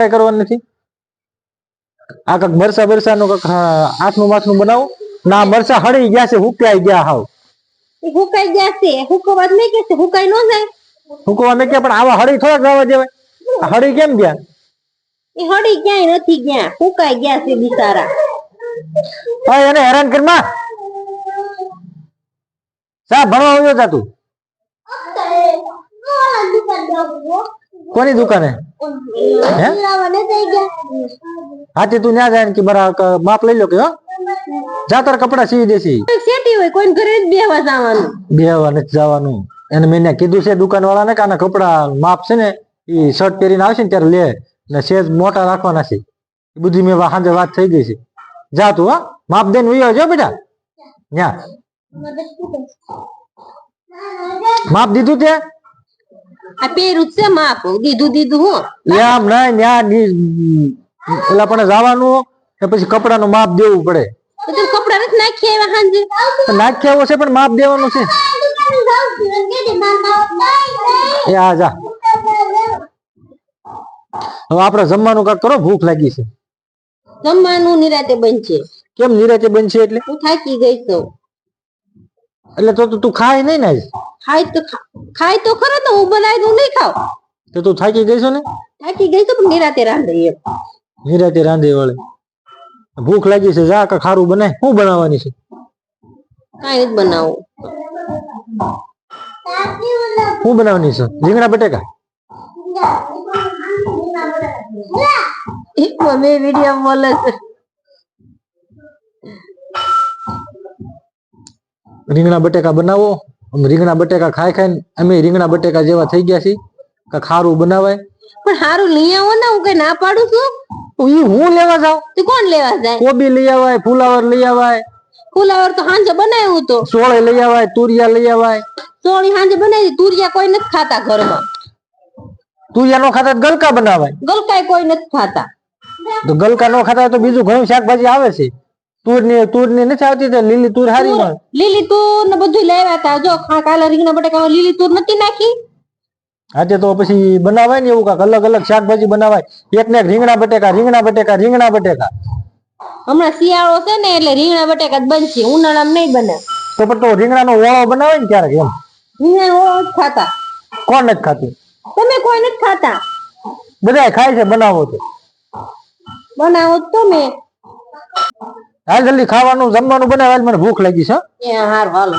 કઈ કરવાનું નથી. આ કઈક મરસા બરસા નું કઈક આઠનું માથનું બનાવો ના. મરસા હળી ગયા છે, હુકાઈ ગયા હાવ. હુકાઈ ગયા છે, હુકવા નહીં કે હુકાઈ ન જાય. હુકવા મેં કે પણ આવા હળી થોડા જવા દેવાય. હળી કેમ ગયા? એ હળી ક્યાંય નથી ગયા, હુકાઈ ગયા છે બિચારા. હા એને હેરાન કરમાં સા ભણવા આવ્યો તા તું? કોની દુકાને? હાથી તું ન્યા જાય કે બરાબર માપ લઈ લો કે જા તાર કપડા સીવી દેસી. સેટી હોય કોઈ ઘરે જ બેહવા જવાનું. બેહવા નથી જવાનું. એને મેં કીધું છે દુકાન વાળા ને કે આના કપડા માપ છે ને એ શર્ટ પહેરીને આવશે ને ત્યારે લે ને સેજ મોટા રાખવાના છે. એ બધી મેં સાંજે વાત થઈ ગઈ છે. જા તું હા માપ દઈને ઉયો જો બેટા. ન્યા માપ દીધું તે? આ પેરું છે માપ દીધું હો. એમ નહીં ન્યા પેલા પણ જવાનું ને પછી કપડાનું માપ દેવું પડે. તો કપડા નથી નાખી આવ્યા હાંજે? નાખી આવ્યો છે પણ માપ દેવાનું છે. એ આ જા હવે આપડે જમવાનું કાક કરો, ભૂખ લાગી છે. જમવાનું નિરાતે બનશે. કેમ નિરાતે બનશે? એટલે હું થાકી ગઈ છું. એટલે તો તું ખાય નહીં ને? ખાય તો ખરો તો હું બનાવી દઉં, નહીં ખાવ તો તું થાકી ગઈ છો ને? થાકી ગઈ છું પણ નિરાતે રાંધે. એમ નિરાતે રાંધે વળે. ભૂખ લાગી છે, જા કાક ખારું બનાય. શું બનાવવાની છે? કાંઈ નથી બનાવું. શું બનાવવાની છે? રીંગણા બટેકા? મમ્મી વિડીયો બોલે છે. રીંગણા બટેકા બનાવો. રીંગણા બટેકા ખાઈ ખાઈને અમે રીંગણા બટેકા જેવા થઈ ગયા છીએ. કાક ખારું બનાવાય. પણ હારું લઈ આવો ને, હું કઈ ના પાડું છું. ઈ હું લેવા જાઉં? તું કોણ લેવા જાય? કોબી લઈ આવાય, ફુલાવર લઈ આવાય. ફુલાવર તો હાંજે બનાવ્યું તો. સોળે લઈ આવાય, તુરિયા લઈ આવાય. સોળી હાંજે બનાવી. તુરિયા કોઈ નથી ખાતા ઘરમાં. તુરિયા નો ખાતા ગલકા બનાવાય. ગલકાય કોઈ નથી ખાતા. તો ગલકા નો ખાતા તો બીજું ઘણું શાકભાજી આવે છે. તુર ની નથી આવતી તો લીલી તુર હારી મળે. લીલી તુર ને બધું લેવા હતા. જો કાલે રીંગણા બટાકામાં લીલી તુર નથી નાખી. આજે તો પછી બનાવાય ને એવું કાક અલગ અલગ શાકભાજી બનાવાય. એક ને એક રીંગણા બટેકા, રીંગણા બટેકા, રીંગણા બટેકા. હમણાં શિયાળો છે ને એટલે રીંગણા બટેકા જ બનશે, ઉનાળામાં નહીં બને. તો પણ તો રીંગણા નો ઓળો બનાવે ને ક્યારેક એમ. રીંગણા ઓળો જ ખાતા. કોણ નથી ખાતું? તમે કોઈ નથી ખાતા. બધા ખાય છે. બનાવો તો બનાવો તો મેં. હાલ જલ્દી ખાવાનું જમવાનું બનાવે. મને ભૂખ લાગી છે. હારું હાલો.